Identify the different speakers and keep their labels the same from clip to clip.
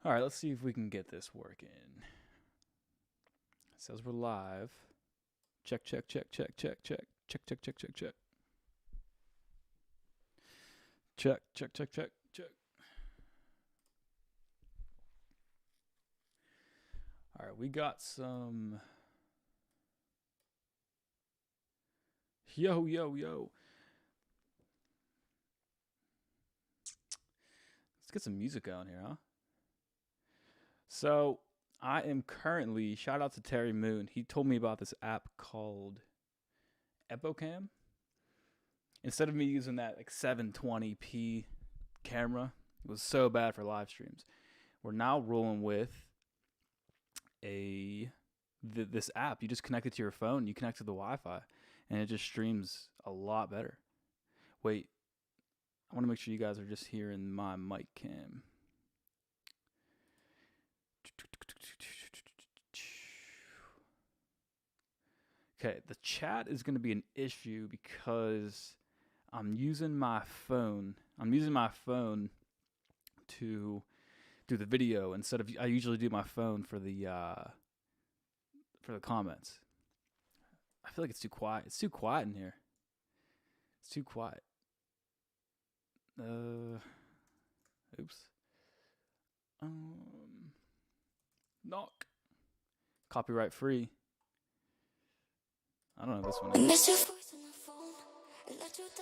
Speaker 1: All right, let's see if we can get this working. It says we're live. Check, check, check, check, check, check, check, check, check, check, check. Check, check, check, check, check. All right, we got some. Yo, yo, yo. Let's get some music on here, huh? So, I am currently, shout out to Terry Moon. He told me about this app called Epocam. Instead of me using that like 720p camera, it was so bad for live streams. We're now rolling with this app. You just connect it to your phone, you connect to the Wi-Fi, and it just streams a lot better. Wait, I want to make sure you guys are just hearing my mic cam. Okay, the chat is going to be an issue because I'm using my phone. I'm using my phone to do the video instead of I usually do my phone for the comments. I feel like it's too quiet. It's too quiet in here. It's too quiet. Oops. Knock. Copyright free. I don't know this one.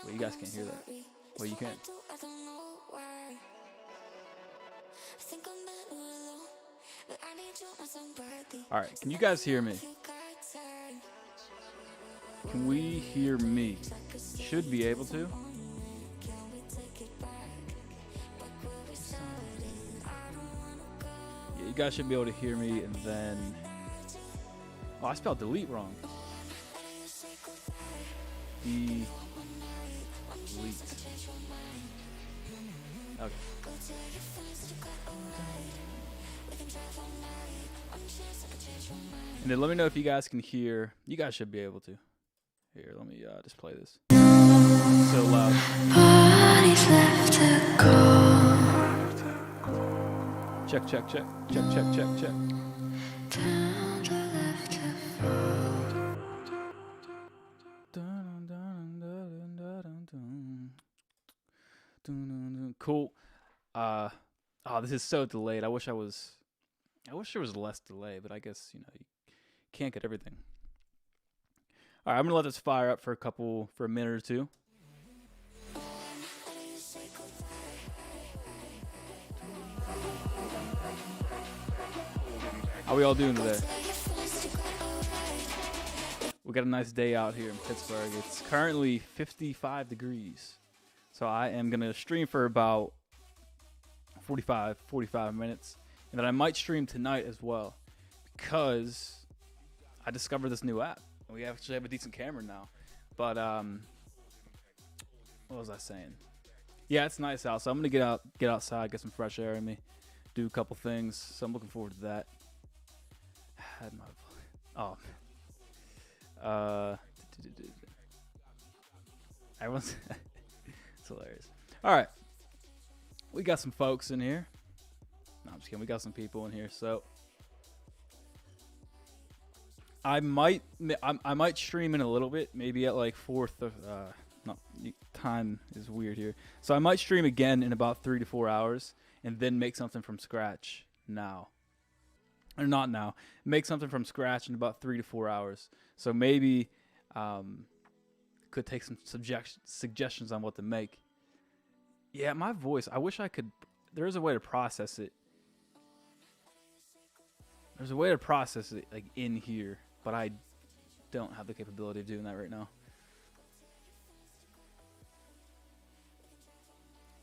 Speaker 1: Well, you guys can't hear that. Well, you can. All right, can you guys hear me? Can we hear me? Should be able to. Yeah, you guys should be able to hear me, and then. Oh, I spelled delete wrong. Delete. Okay. And then let me know if you guys can hear. You guys should be able to. Here, let me just play this. It's so loud. Check, check, check, check, check, check, check. Cool. Oh, this is so delayed. I wish there was less delay, but I guess, you can't get everything. All right, I'm gonna let this fire up for a minute or two. How we all doing today? We got a nice day out here in Pittsburgh. It's currently 55 degrees. So I am going to stream for about 45 minutes. And then I might stream tonight as well because I discovered this new app. And we actually have a decent camera now. But what was I saying? Yeah, it's nice out. So I'm going to get outside, get some fresh air in me, do a couple things. So I'm looking forward to that. Everyone's it's hilarious. All right, we got some folks in here. No, I'm just kidding. We got some people in here, so I might stream in a little bit, maybe at like 4th. No, time is weird here, so I might stream again in about 3 to 4 hours, and then make something from scratch now. Or not now. Make something from scratch in about 3 to 4 hours. So maybe could take some suggestions on what to make. Yeah, my voice. I wish I could. There is a way to process it. There's a way to process it like in here, but I don't have the capability of doing that right now.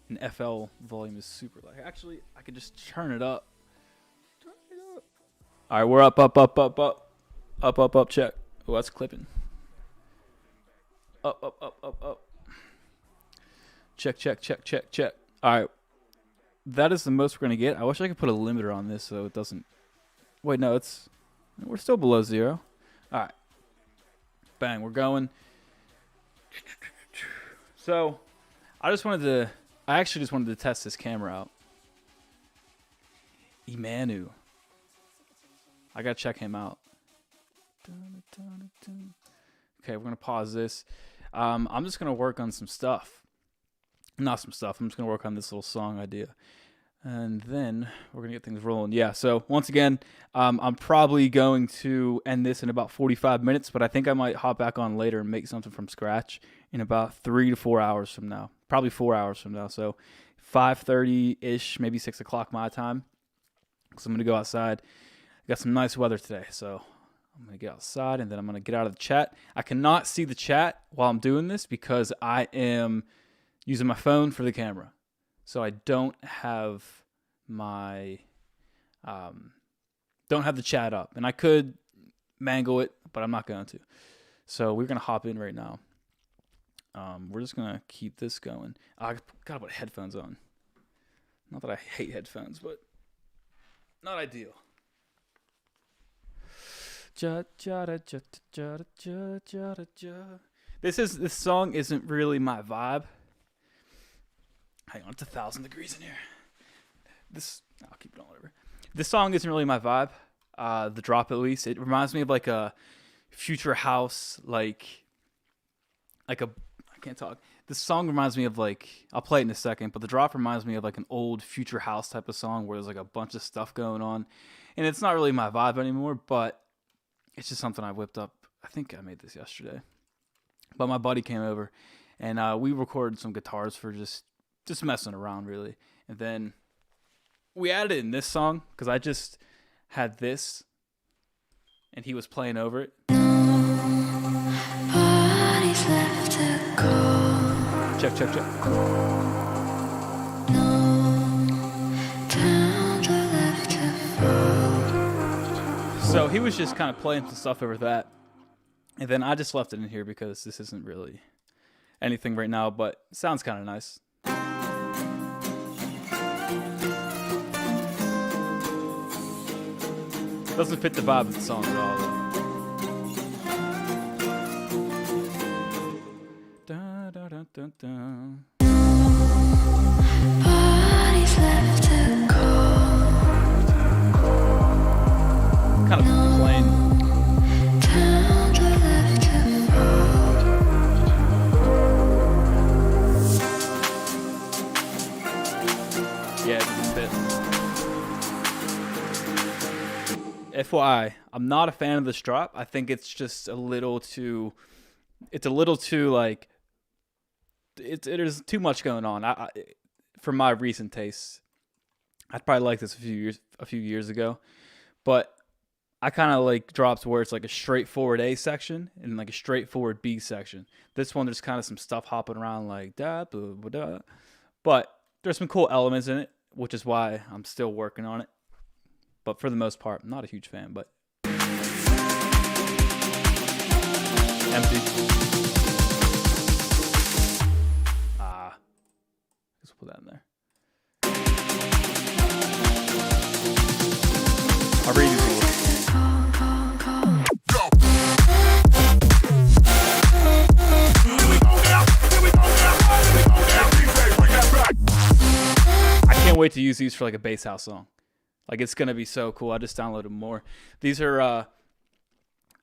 Speaker 1: And FL volume is super loud. Actually, I could just turn it up. All right, we're up, check. Oh, that's clipping. Up. Check, check, check, check, check. All right, that is the most we're gonna get. I wish I could put a limiter on this so it doesn't. Wait, no, we're still below 0. All right, bang, we're going. So, I actually just wanted to test this camera out. Emanu. I gotta check him out. Okay, we're gonna pause this. I'm just gonna work on some stuff. Not some stuff. I'm just gonna work on this little song idea, and then we're gonna get things rolling. Yeah. So once again, I'm probably going to end this in about 45 minutes, but I think I might hop back on later and make something from scratch in about 3 to 4 hours from now. Probably 4 hours from now. So 5:30 ish, maybe 6 o'clock my time. Because I'm gonna go outside. Got some nice weather today, so I'm going to get outside, and then I'm going to get out of the chat. I cannot see the chat while I'm doing this because I am using my phone for the camera. So I don't have my don't have the chat up. And I could mangle it, but I'm not going to. So we're going to hop in right now. We're just going to keep this going. I got to put headphones on. Not that I hate headphones, but not ideal. This song isn't really my vibe. Hang on, it's 1,000 degrees in here. I'll keep it on whatever. This song isn't really my vibe. The drop, at least, it reminds me of like a future house, like I can't talk. This song reminds me of like, I'll play it in a second, but the drop reminds me of like an old future house type of song where there's like a bunch of stuff going on, and it's not really my vibe anymore, but it's just something I whipped up. I think I made this yesterday. But my buddy came over, and we recorded some guitars for just messing around, really. And then we added it in this song, because I just had this, and he was playing over it. Check, check, check. So he was just kind of playing some stuff over that. And then I just left it in here because this isn't really anything right now, but it sounds kind of nice. Doesn't fit the vibe of the song at all, though. Da, da, da, da, da. Kind of plain. Yeah, it doesn't fit. FYI, I'm not a fan of this drop. I think it's just a little too. It's a little too like. There's too much going on. For my recent tastes, I'd probably like this a few years ago, but I kind of like drops where it's like a straightforward A section and like a straightforward B section. This one, there's kind of some stuff hopping around like da, blah, blah, blah. But there's some cool elements in it, which is why I'm still working on it. But for the most part, I'm not a huge fan, but empty. Let's put that in there. I'll read you. I can't wait to use these for like a bass house song. Like, it's gonna be so cool. I just downloaded more. These are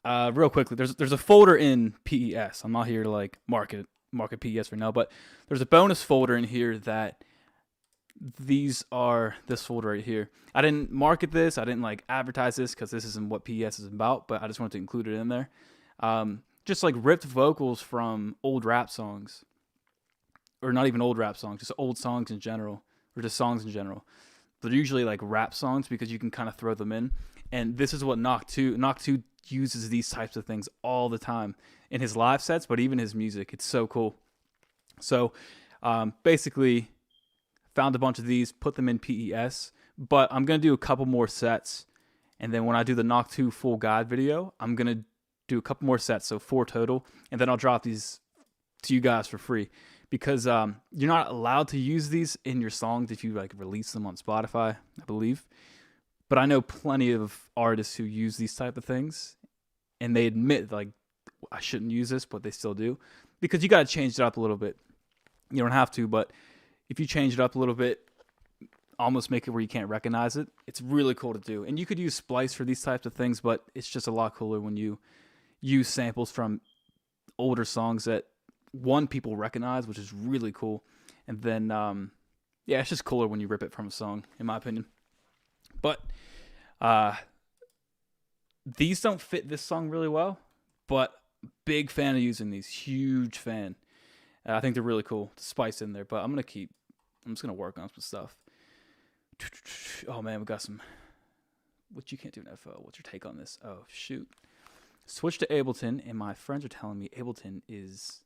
Speaker 1: real quickly. There's a folder in PES. I'm not here to like market PES right now, but there's a bonus folder in here that these are this folder right here. I didn't market this. I didn't like advertise this because this isn't what PES is about, but I just wanted to include it in there. Just like ripped vocals from old rap songs, or not even old rap songs, just old songs in general, or just songs in general. They're usually like rap songs because you can kind of throw them in. And this is what Knock 2 uses these types of things all the time in his live sets, but even his music. It's so cool. So basically found a bunch of these, put them in PES, but I'm going to do a couple more sets. And then when I do the Knock 2 full guide video, I'm going to do a couple more sets, so 4 total. And then I'll drop these to you guys for free. Because you're not allowed to use these in your songs if you like release them on Spotify, I believe. But I know plenty of artists who use these type of things, and they admit like I shouldn't use this, but they still do, because you got to change it up a little bit. You don't have to, but if you change it up a little bit, almost make it where you can't recognize it. It's really cool to do. And you could use Splice for these types of things, but it's just a lot cooler when you use samples from older songs that one people recognize, which is really cool. And then yeah, it's just cooler when you rip it from a song, in my opinion. But these don't fit this song really well, but big fan of using these. Huge fan. I think they're really cool to spice in there, but I'm just gonna work on some stuff. Oh man, we got some. What you can't do in FL. What's your take on this? Oh shoot. Switch to Ableton, and my friends are telling me Ableton is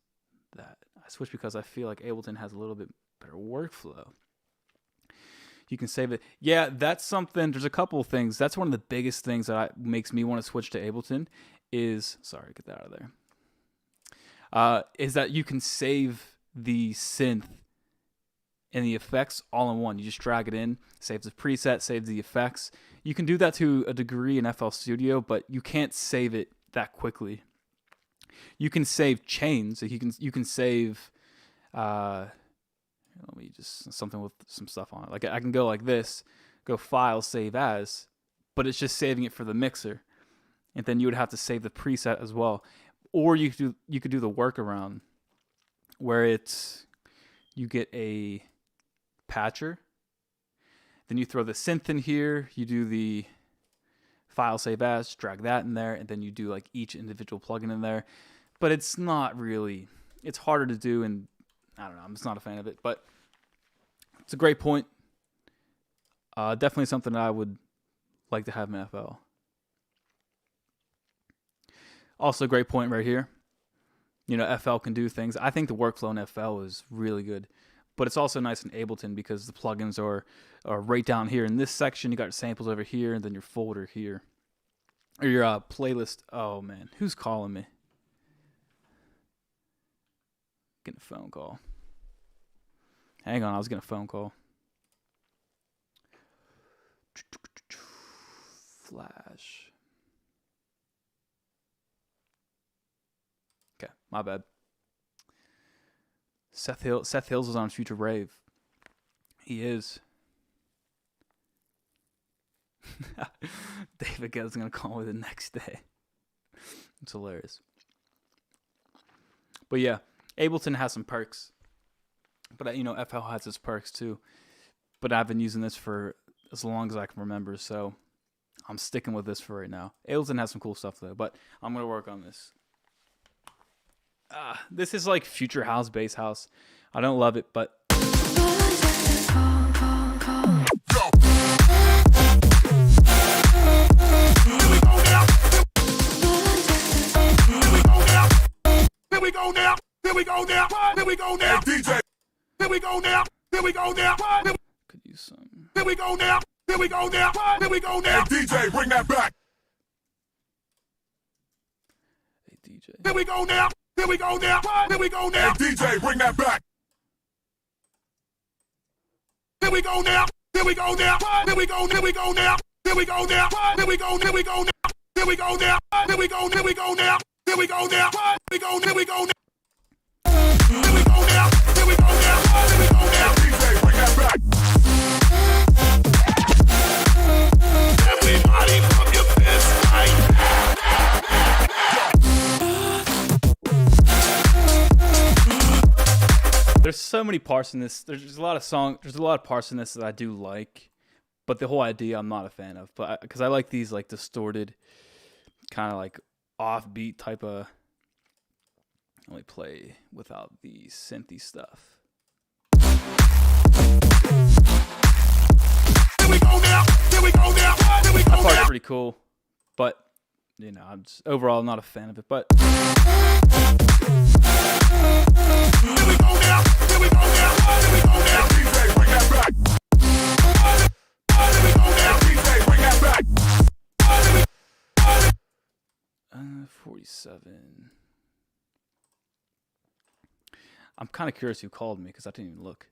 Speaker 1: that. I switched because I feel like Ableton has a little bit better workflow. You can save it. Yeah, that's something. There's a couple of things. That's one of the biggest things that makes me want to switch to Ableton sorry, get that out of there. Is that you can save the synth and the effects all in one. You just drag it in, saves the preset, saves the effects. You can do that to a degree in FL Studio, but you can't save it that quickly. You can save chains. So you can save let me just something with some stuff on it. Like I can go like this, go file, save as, but it's just saving it for the mixer. And then you would have to save the preset as well. Or you could do the workaround where you get a patcher, then you throw the synth in here, you do the file save as, drag that in there, and then you do like each individual plugin in there. But it's not really, it's harder to do, and I don't know, I'm just not a fan of it, but it's a great point. Definitely something that I would like to have in FL. Also, a great point right here. You know, FL can do things. I think the workflow in FL is really good, but it's also nice in Ableton because the plugins are right down here. In this section, you got your samples over here, and then your folder here. Or your playlist. Oh, man. Who's calling me? Getting a phone call. Hang on, I was getting a phone call. Flash. Okay, my bad. Seth Hills was on Future Rave. He is. David Guetta's gonna call me the next day. It's hilarious. But yeah, Ableton has some perks. But you know, FL has its perks too. But I've been using this for as long as I can remember, so I'm sticking with this for right now. Ableton has some cool stuff though, but I'm gonna work on this. This is like future house, bass house. I don't love it, but
Speaker 2: Here we go now. Here we go now. Here we go now. Hey, DJ. Here we go now. Here we go now.
Speaker 1: could use some.
Speaker 2: Here we go now. Here we go now. Here we go now. Hey, DJ, bring that back.
Speaker 1: Hey DJ.
Speaker 2: Here we go now. Here we go now. Here we go now. Hey, DJ, bring that back. Here we go now. Here we go now. Here we go. Here we go now. Here we go now. Here we go. Here we go now. Here we go now. Here we go. Here we go now. Here we go now. Here we go. Here we go now. Here we go now. Here we go now. Here we go now. DJ, bring that back. Everybody pump your fist right.
Speaker 1: There's so many parts in this. There's a lot of parts in this that I do like, but the whole idea I'm not a fan of. But because I like these like distorted, kind of like offbeat type of. Only play without the synthy stuff.
Speaker 2: Here we go now. Here we go now. Here we go
Speaker 1: That part's
Speaker 2: now.
Speaker 1: pretty cool, but you know, I'm just overall not a fan of it. But
Speaker 2: Here we go now. Here we go now. Here we go now. DJ, bring that back. Here we go now. DJ, bring that back.
Speaker 1: 47. I'm kind of curious who called me because I didn't even look.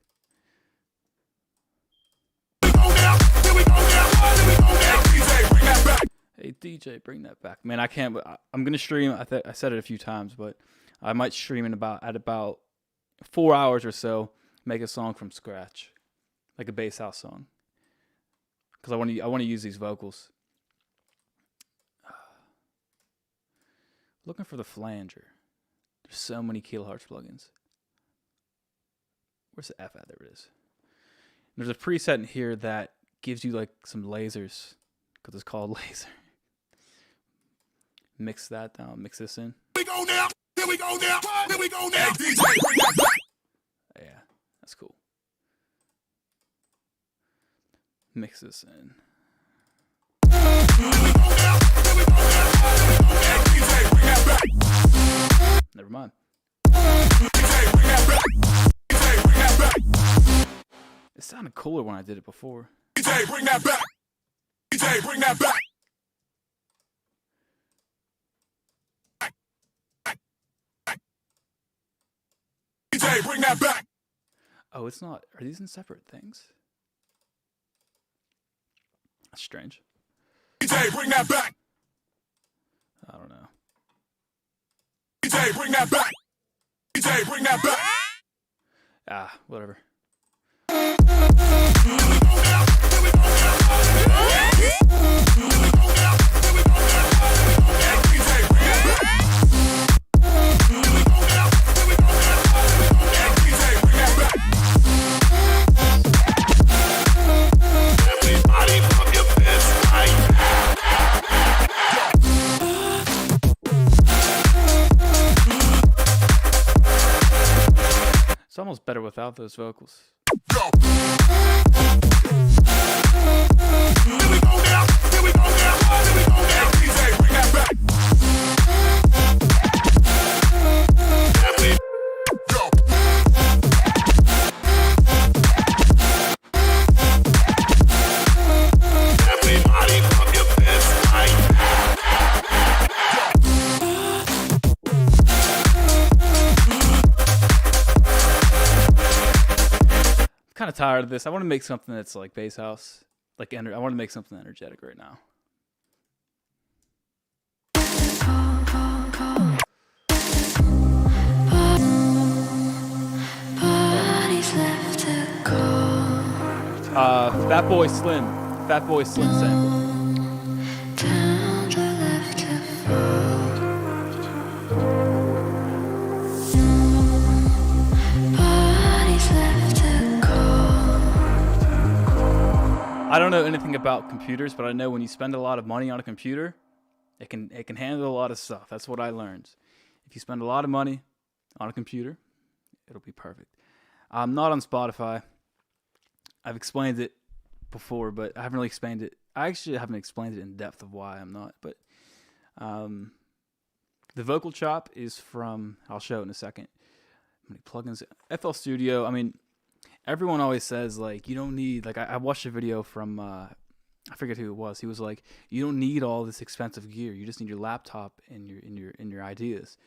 Speaker 2: Here we go now. Here we go now. Here we go now. DJ, bring that back.
Speaker 1: Hey DJ, bring that back, man. I can't. I'm gonna stream. I said it a few times, but I might stream in about 4 hours or so. Make a song from scratch, like a bass house song. because I want to use these vocals. Looking for the flanger. There's so many kilohertz plugins. Where's the F at? There it is. There's a preset in here that gives you like some lasers, because it's called laser. Mix that down. Mix this in.
Speaker 2: Here we go now. Here we go now. Here we go now. DJ, bring that back.
Speaker 1: Yeah, that's cool. Mix this in. Never mind. It sounded cooler when I did it before.
Speaker 2: DJ, bring that back. DJ, bring that back. DJ, bring that back.
Speaker 1: Oh, it's not. Are these in separate things? That's strange.
Speaker 2: DJ, bring that back.
Speaker 1: I don't know.
Speaker 2: DJ, bring that back. DJ, bring that back.
Speaker 1: Ah, whatever. It's almost better without those vocals.
Speaker 2: Go. Here we go now. Here we go now. Here we go now. DJ, bring that back. Go. Everybody from your best life.
Speaker 1: Kind of tired of this. I want to make something that's like bass house, like I want to make something energetic right now. Fat Boy Slim sample. I don't know anything about computers, but I know when you spend a lot of money on a computer, it can handle a lot of stuff. That's what I learned. If you spend a lot of money on a computer, it'll be perfect. I'm not on Spotify. I've explained it before, but I haven't really explained it. I actually haven't explained it in depth of why I'm not. But the vocal chop is from, I'll show it in a second. How many plugins? FL Studio. I mean, everyone always says, like, you don't need, like, I watched a video from, I forget who it was. He was like, you don't need all this expensive gear. You just need your laptop and your ideas.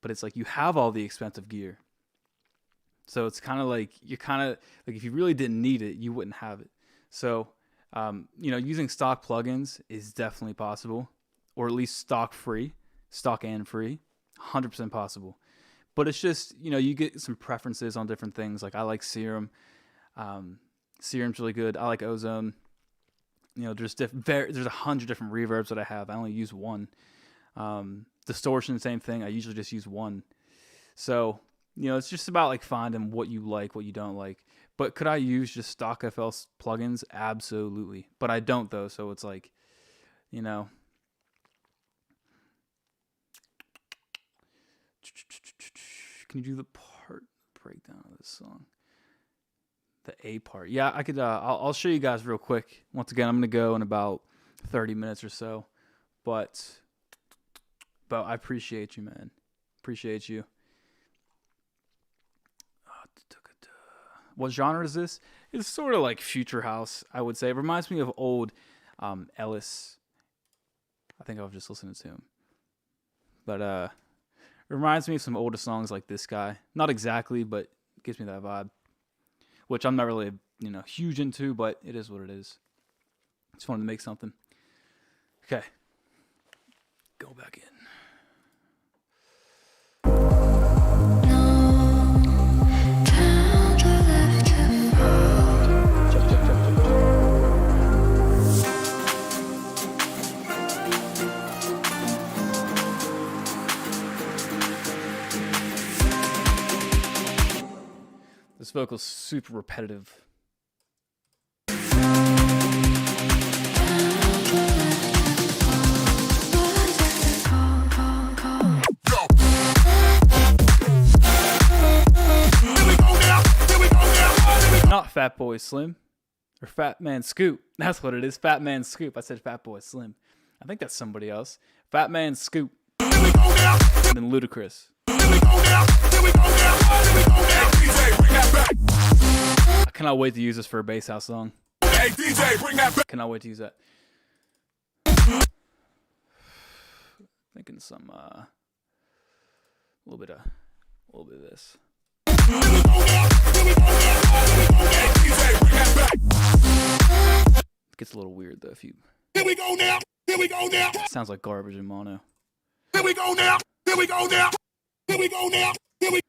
Speaker 1: But it's like, you have all the expensive gear. So it's kind of like, you're kind of, like, if you really didn't need it, you wouldn't have it. So, using stock plugins is definitely possible. Or at least stock and free, 100% possible. But it's just, you get some preferences on different things. Like, I like Serum. Serum's really good. I like Ozone. There's 100 different reverbs that I have. I only use one. Distortion, same thing. I usually just use one. So, it's just about, like, finding what you like, what you don't like. But could I use just stock FL plugins? Absolutely. But I don't, though. So it's like, Can you do the part breakdown of this song? The A part. Yeah, I could. I'll show you guys real quick. Once again, I'm gonna go in about 30 minutes or so. But I appreciate you, man. Appreciate you. What genre is this? It's sort of like future house, I would say. It reminds me of old Ellis. I think I was just listening to him. But it reminds me of some older songs like This Guy. Not exactly, but it gives me that vibe. Which I'm not really, huge into, but it is what it is. Just wanted to make something. Okay. Go back in. This vocal's super repetitive. Not Fatboy Slim or Fat Man Scoop. That's what it is. Fat Man Scoop. I said Fatboy Slim. I think that's somebody else. Fat Man Scoop. And then Ludacris. I cannot wait to use this for a bass house song.
Speaker 2: Hey DJ, bring that back.
Speaker 1: Cannot wait to use that. Thinking some a little bit of this. It gets a little weird though if you.
Speaker 2: Here we go now. Here we go now.
Speaker 1: Sounds like garbage in mono.
Speaker 2: Here we go now. Here we go now. Here we go now. Here we.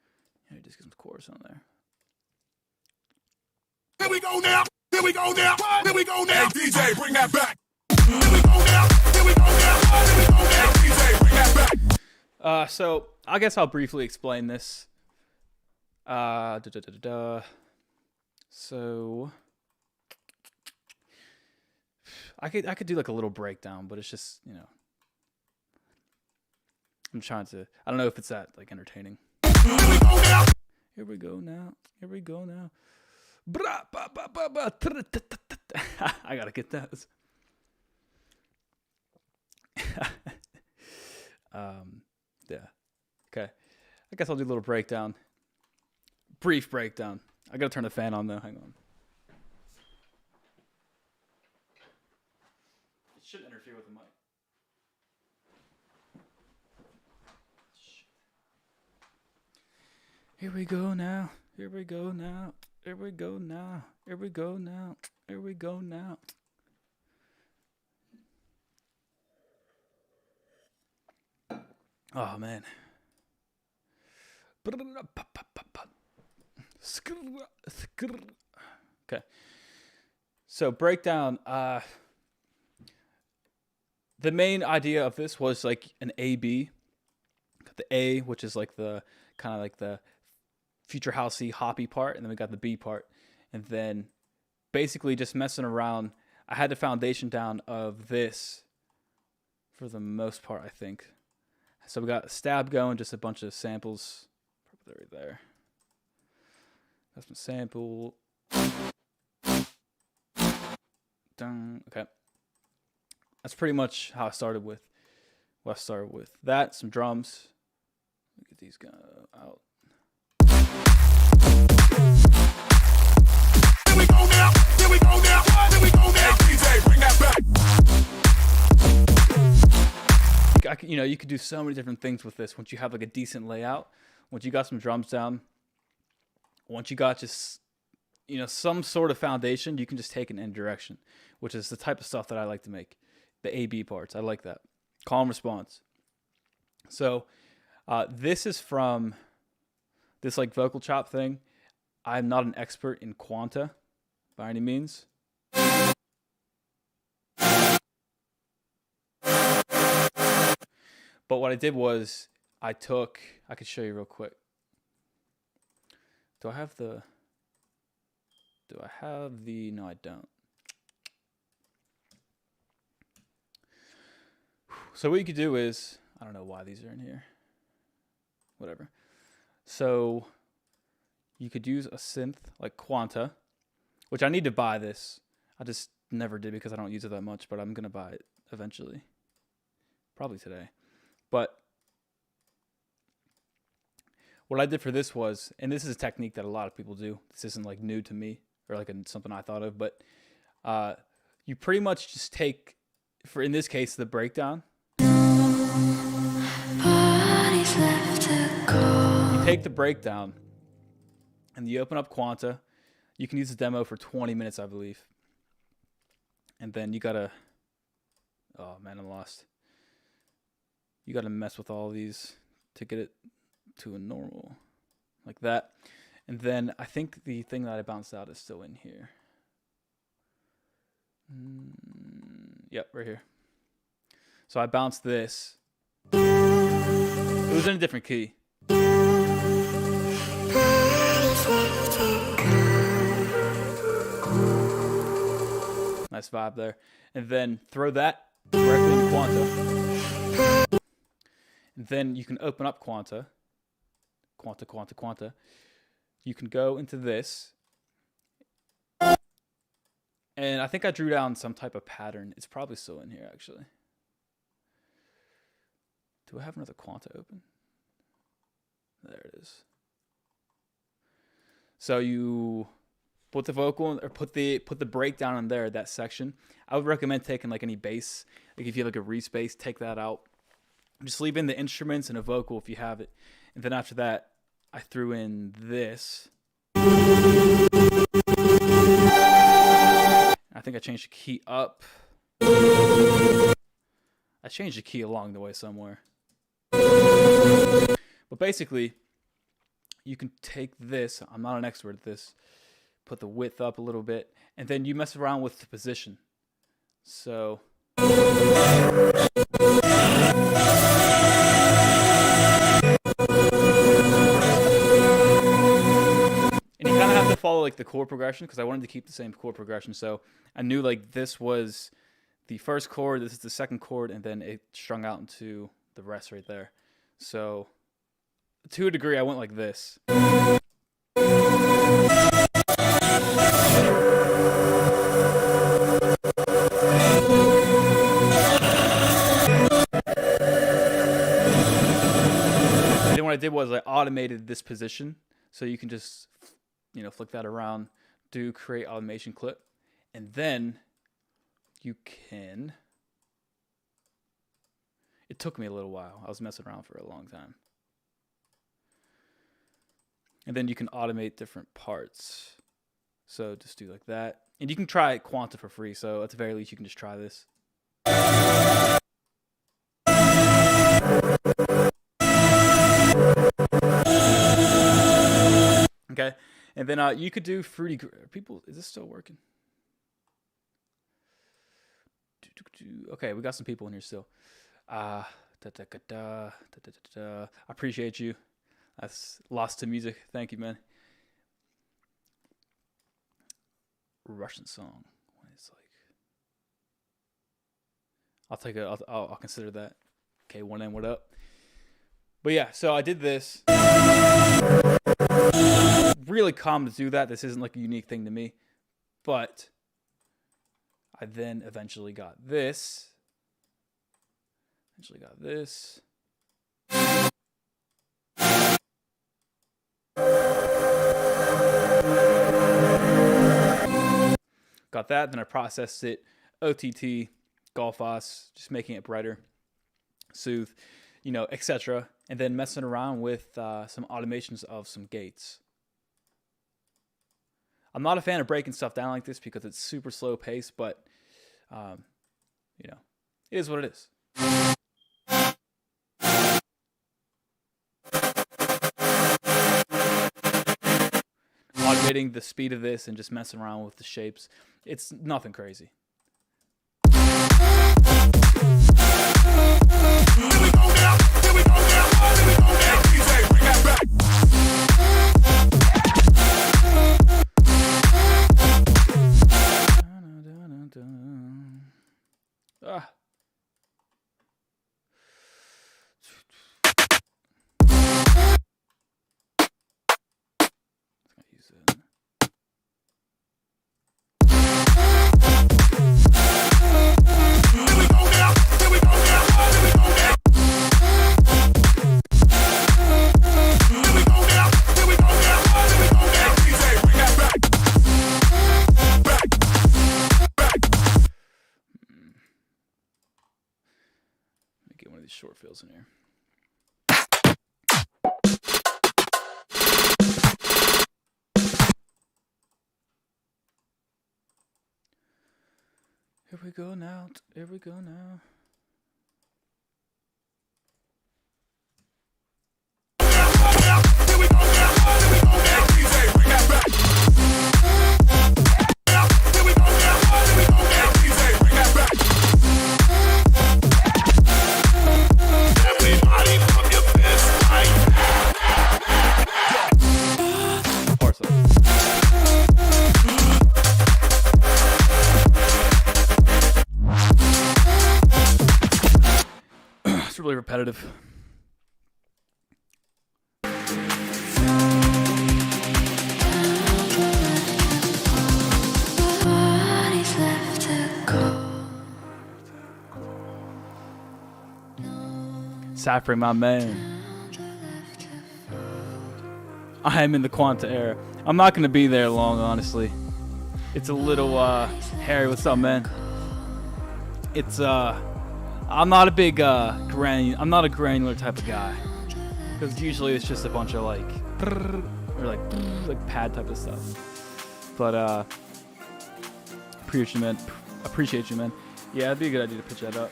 Speaker 1: Yeah, just get some chorus on there.
Speaker 2: Here we go now. Here we go now. Here we go now. Hey DJ, bring that back. Here we go now. Here we go now. Here we go now. Hey DJ, bring that back.
Speaker 1: So I guess I'll briefly explain this. So I could do like a little breakdown, but it's just, you know, I'm trying to. I don't know if it's that like entertaining. Here we go now. Here we go now. I gotta get those. Yeah. Okay. I guess I'll do a little breakdown. Brief breakdown. I gotta turn the fan on though. Hang on. It shouldn't interfere with the mic. Here we go now. Here we go now. Here we go now. Here we go now. Here we go now. Oh man. Okay. So breakdown. The main idea of this was like an A-B. The A, which is like the kind of like the future housey hoppy part, and then we got the B part, and then basically just messing around. I had the foundation down of this for the most part, I think. So we got a stab going, just a bunch of samples. Probably right there. That's my sample. Dun. Okay. That's pretty much how I started with. What I started with. That, some drums. Look at these guys out.
Speaker 2: Here we go now. Here we go now. Here we go now. Hey DJ, bring that back.
Speaker 1: You know, you could do so many different things with this once you have like a decent layout. Once you got some drums down. Once you got just, you know, some sort of foundation, you can just take it in any direction, which is the type of stuff that I like to make. The A-B parts. I like that. Call and response. So this is from this like vocal chop thing. I'm not an expert in quanta by any means. But what I did was I could show you real quick. Do I have the, no, I don't. So what you could do is, I don't know why these are in here. Whatever. So you could use a synth like Quanta, which I need to buy this. I just never did because I don't use it that much, but I'm going to buy it eventually. Probably today. But what I did for this was, and this is a technique that a lot of people do. This isn't like new to me or like something I thought of, but you pretty much just take, for in this case, the breakdown. You take the breakdown and you open up Quanta. You can use the demo for 20 minutes, I believe. And then you gotta, oh man, I'm lost. You gotta mess with all these to get it to a normal, like that. And then I think the thing that I bounced out is still in here. Yep, right here. So I bounced this. It was in a different key. Nice vibe there. And then throw that directly into Quanta. And then you can open up Quanta. Quanta. You can go into this. And I think I drew down some type of pattern. It's probably still in here, actually. Do I have another Quanta open? There it is. So you put the vocal, or put the breakdown in there, that section. I would recommend taking like any bass. Like if you have like a Reese bass, take that out. Just leave in the instruments and a vocal if you have it. And then after that, I threw in this. I think I changed the key up. I changed the key along the way somewhere. But basically, you can take this. I'm not an expert at this. Put the width up a little bit. And then you mess around with the position. So... to follow like the chord progression because I wanted to keep the same chord progression. So I knew like this was the first chord, this is the second chord, and then it strung out into the rest right there. So to a degree, I went like this. And then what I did was I automated this position, so you can just, you know, flick that around, do create automation clip, and then you can, it took me a little while. I was messing around for a long time. And then you can automate different parts. So just do like that. And you can try Quanta for free, so at the very least you can just try this. Okay. And then you could do fruity. People, is this still working? Okay, we got some people in here still. I appreciate you. That's lost to music. Thank you, man. Russian song. It's like, I'll consider that. Okay, 1M, what up? But yeah, so I did this. Really common to do that. This isn't like a unique thing to me, but I then eventually got this. Got that. Then I processed it. OTT, Golfos, just making it brighter, soothe, you know, etc. And then messing around with some automations of some gates. I'm not a fan of breaking stuff down like this because it's super slow pace, but, you know, it is what it is. Automating the speed of this and just messing around with the shapes. It's nothing crazy. Ah. Use it. Get one of these short fills in here. Here we go now. Here we go now. repetitive. Saffron, my man. I am in the Quanta era. I'm not gonna be there long, honestly. It's a little Harry, what's up, man? It's I'm not a big I'm not a granular type of guy, because usually it's just a bunch of like or like pad type of stuff. But appreciate you, man. Yeah, it'd be a good idea to pitch that up.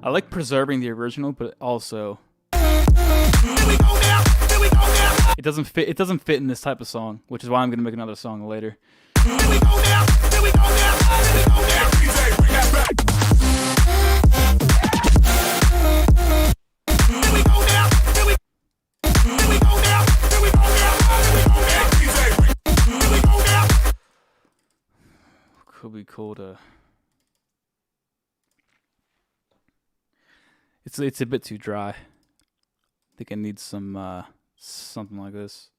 Speaker 1: I like preserving the original, but also it doesn't fit. It doesn't fit in this type of song, which is why I'm gonna make another song later. Could be cool to. It's a bit too dry. I think it needs some something like this.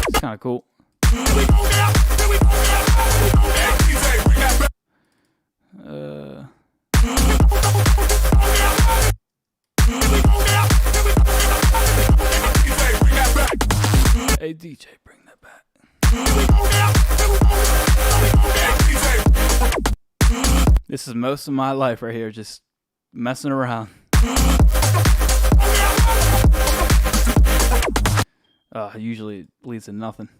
Speaker 1: It's kind of cool. Hey DJ, bring that back. This is most of my life right here, just messing around. Usually it leads to nothing.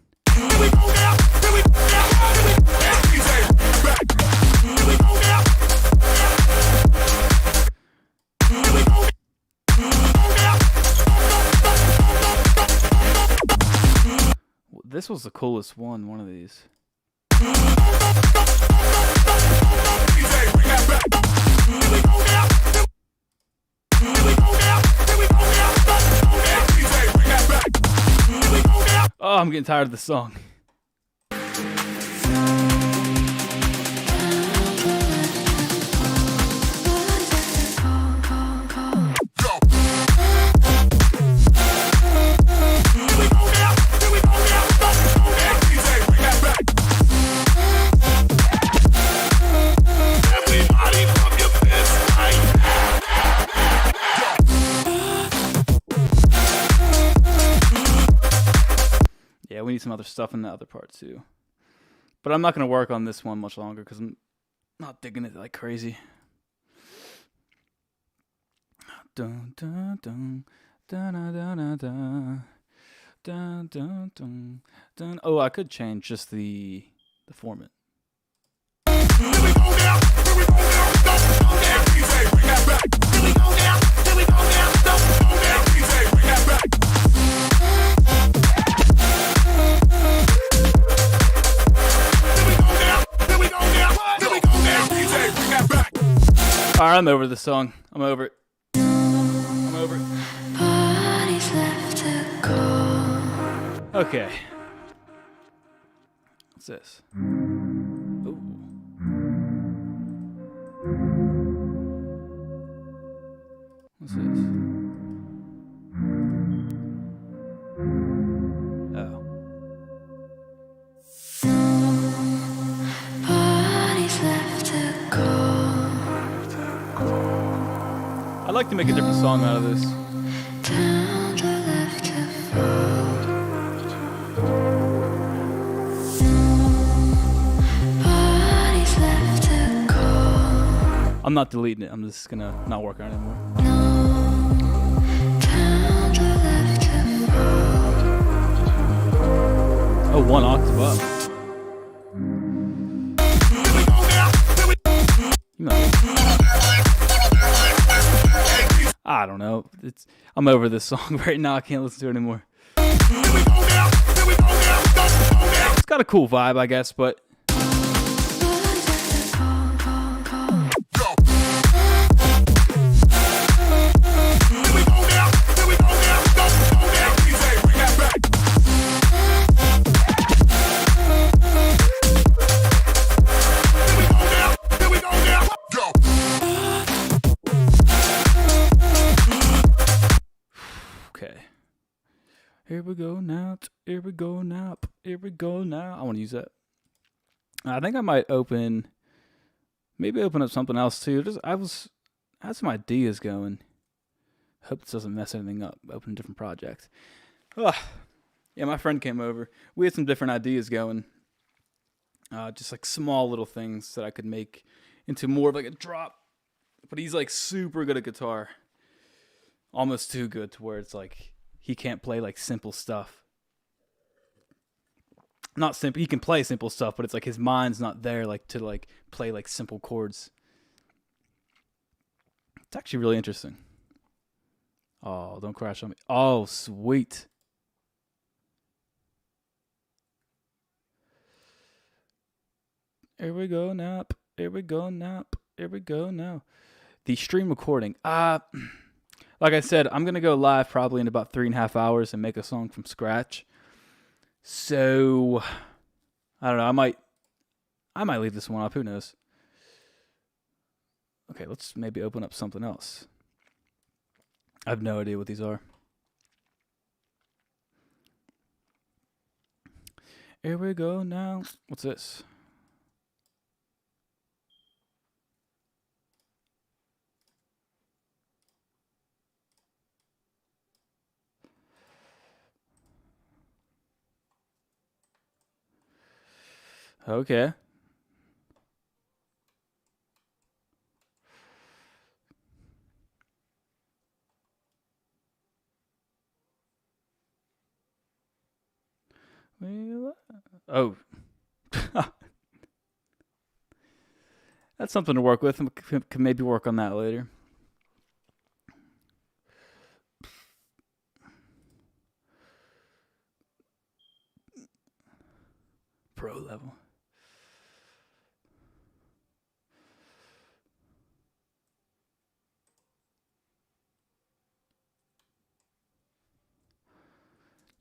Speaker 1: This was the coolest one of these. Oh, I'm getting tired of this song. Yeah, we need some other stuff in the other part too. But I'm not going to work on this one much longer because I'm not digging it like crazy. Dun, dun, dun, dun, dun, dun, dun, dun, dun, dun, dun. Oh, I could change just the format. Alright, I'm over this song. I'm over it. I'm over it. Okay. What's this? Ooh. What's this? Oh. I'd like to make a different song out of this. I'm not deleting it. I'm just gonna not work on it anymore. Oh, one octave up. You know. I don't know. I'm over this song right now. I can't listen to it anymore. It's got a cool vibe, I guess, but okay. Here we go now. Here we go now. Here we go now. I want to use that. I think I might maybe open up something else too. I had some ideas going. Hope this doesn't mess anything up. Open a different project. Ugh. Yeah, my friend came over. We had some different ideas going. Just like small little things that I could make into more of like a drop. But he's like super good at guitar. Almost too good to where it's like he can't play like simple stuff. Not simple. He can play simple stuff, but it's like his mind's not there like to like play like simple chords. It's actually really interesting. Oh, don't crash on me. Oh, sweet. Here we go now. Here we go now. Here we go now. The stream recording. Like I said, I'm going to go live probably in about 3.5 hours and make a song from scratch. So, I don't know. I might leave this one up. Who knows? Okay, let's maybe open up something else. I have no idea what these are. Here we go now. What's this? Okay. Oh. That's something to work with. Can maybe work on that later. Pro level.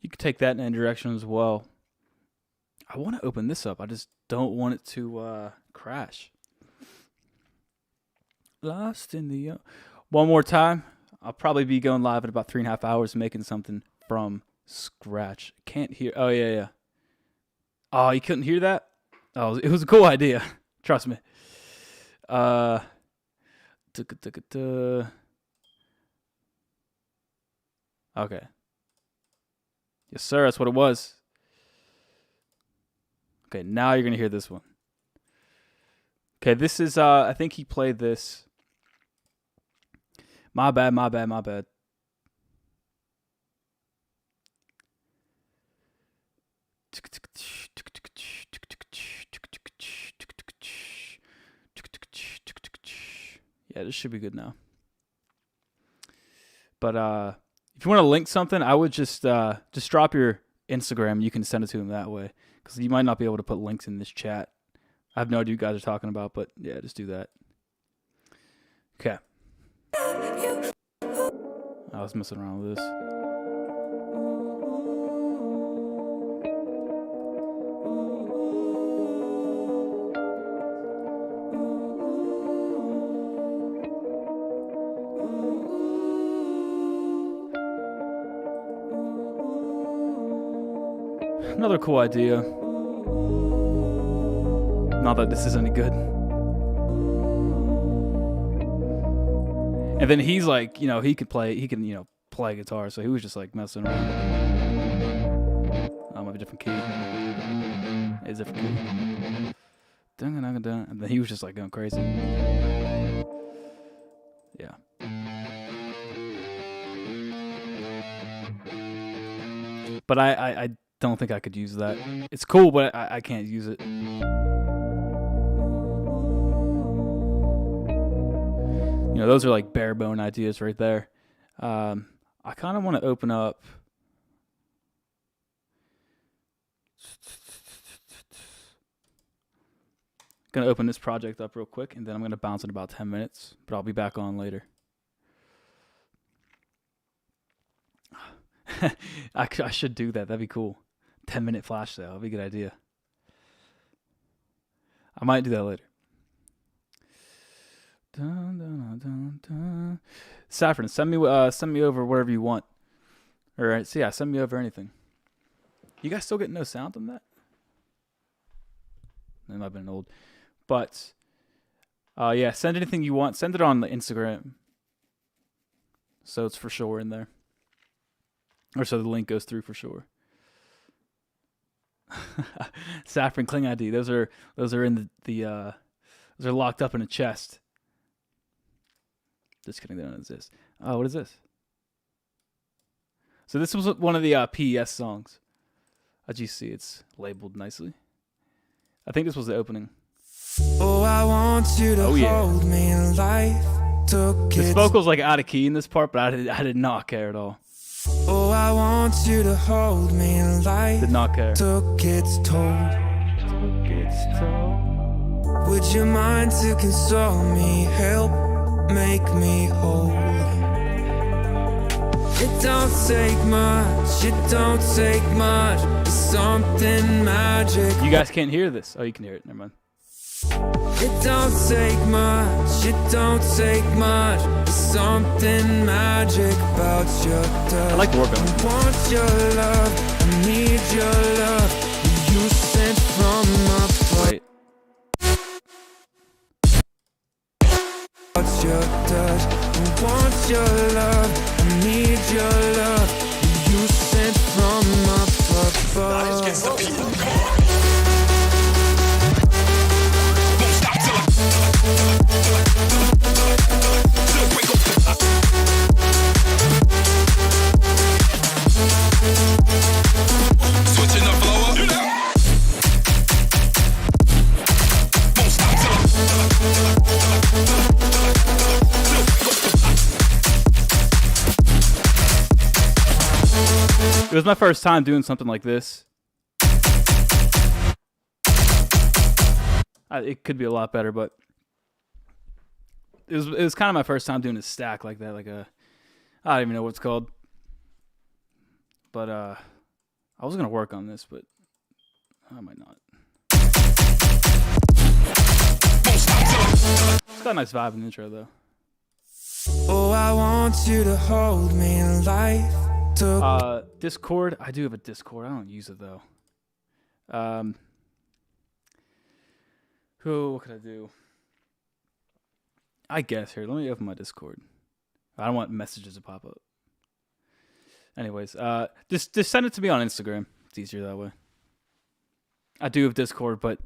Speaker 1: You could take that in any direction as well. I want to open this up. I just don't want it to crash. Lost in the... One more time. I'll probably be going live in about 3.5 hours making something from scratch. Can't hear... Oh, yeah. Oh, you couldn't hear that? Oh, it was a cool idea. Trust me. Okay. Yes, sir. That's what it was. Okay, now you're going to hear this one. Okay, this is, I think he played this. My bad. Yeah, this should be good now. But if you want to link something, I would just drop your Instagram. You can send it to him that way, because you might not be able to put links in this chat. I have no idea what you guys are talking about, but yeah, just do that. Okay. I was messing around with this. Another cool idea. Not that this is any good. And then he's like, he can play guitar, so he was just like messing around. Might be a different key. It's a different key. And then he was just like going crazy. Yeah. But I don't think I could use that. It's cool, but I can't use it. Those are like bare bone ideas right there. I kind of want to open up. Gonna open this project up real quick, and then I'm gonna bounce in about 10 minutes. But I'll be back on later. I should do that. That'd be cool. 10-minute flash sale. That'd be a good idea. I might do that later. Dun, dun, dun, dun. Saffron, send me over whatever you want. All right, so yeah, send me over anything. You guys still get no sound on that? That might have been old. But yeah, send anything you want. Send it on the Instagram. So it's for sure in there. Or so the link goes through for sure. Saffron Kling ID. Those are in the those are locked up in a chest. Just kidding, they don't exist. Oh, what is this? So this was one of the PES songs. As you see, it's labeled nicely. I think this was the opening.
Speaker 3: Oh, I want you to hold me. Life took
Speaker 1: this vocal's like out of key in this part, but I did not care at all.
Speaker 3: Oh, I want you to hold me. Life
Speaker 1: did not care.
Speaker 3: Took its toll. Would you mind to console me? Help make me whole. It don't take much. It don't take much. It's something magic.
Speaker 1: You guys can't hear this. Oh, you can hear it. Never mind.
Speaker 3: It don't take much, it don't take much. There's something magic about your touch.
Speaker 1: I like the workout.
Speaker 3: I want your love, I need your love. You sent from above.
Speaker 1: Wait.
Speaker 3: About your touch, I want your love, I need your love. You sent from above.
Speaker 1: It was my first time doing something like this. It could be a lot better, but it was kind of my first time doing a stack like that, like a, I don't even know what it's called. But I was gonna work on this, but I might not. It's got a nice vibe in the intro though.
Speaker 3: Oh, I want you to hold me. Life took
Speaker 1: Discord. I do have a Discord. I don't use it though. What could I do? I guess here. Let me open my Discord. I don't want messages to pop up. Anyways, just send it to me on Instagram. It's easier that way. I do have Discord, but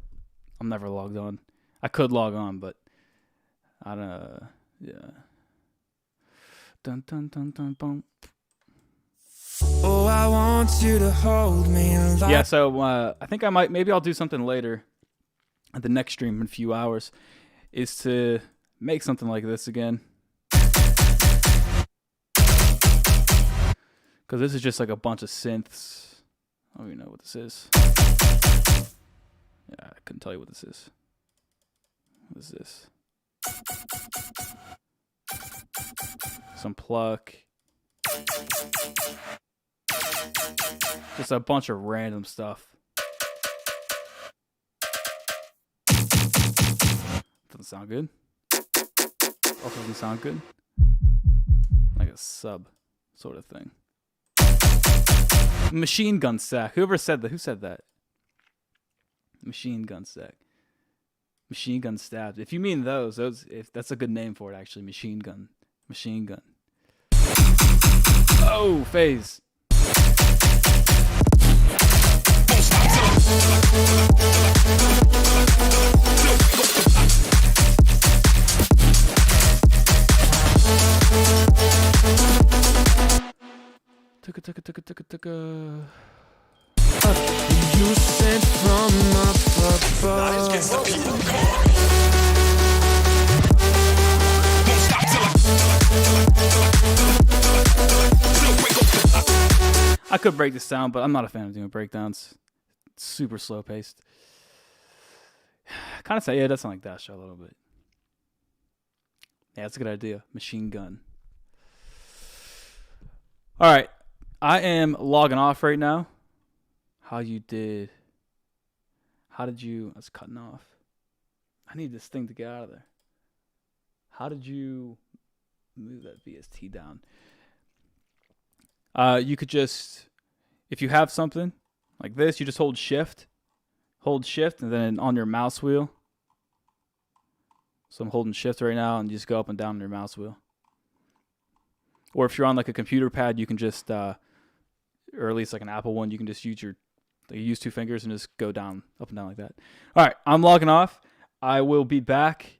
Speaker 1: I'm never logged on. I could log on, but I don't. Yeah. Dun dun dun dun boom.
Speaker 3: Oh, I want you to hold me.
Speaker 1: Yeah, so I think maybe I'll do something later at the next stream in a few hours, is to make something like this again. Because this is just like a bunch of synths. I don't even know what this is. Yeah, I couldn't tell you what this is. What is this? Some pluck. Just a bunch of random stuff. Doesn't sound good. Also doesn't sound good. Like a sub sort of thing. Machine gun stack. Whoever said that? Who said that? Machine gun stack. Machine gun stabs. If you mean those, if that's a good name for it, actually. Machine gun. Machine gun. Oh, phase.
Speaker 3: You sent from above.
Speaker 1: I could break this down, but I'm not a fan of doing breakdowns. It's super slow paced. kind of say, yeah, it does sound like that show a little bit. Yeah, that's a good idea. Machine gun. All right. I am logging off right now. How did you... I was cutting off. I need this thing to get out of there. How did you move that VST down? You could just, if you have something like this, you just hold shift, and then on your mouse wheel. So I'm holding shift right now, and you just go up and down on your mouse wheel. Or if you're on like a computer pad, you can just, or at least like an Apple one, you can just use 2 fingers and just go down, up and down like that. All right, I'm logging off. I will be back.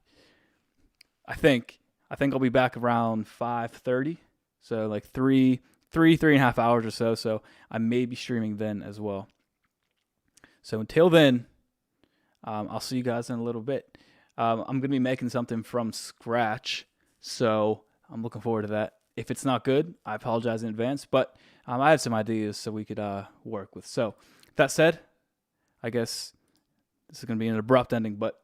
Speaker 1: I think I'll be back around 5:30. So like 3.5 hours or so. So I may be streaming then as well. So until then, I'll see you guys in a little bit. I'm going to be making something from scratch. So I'm looking forward to that. If it's not good, I apologize in advance. But I have some ideas so we could work with. So that said, I guess this is going to be an abrupt ending, but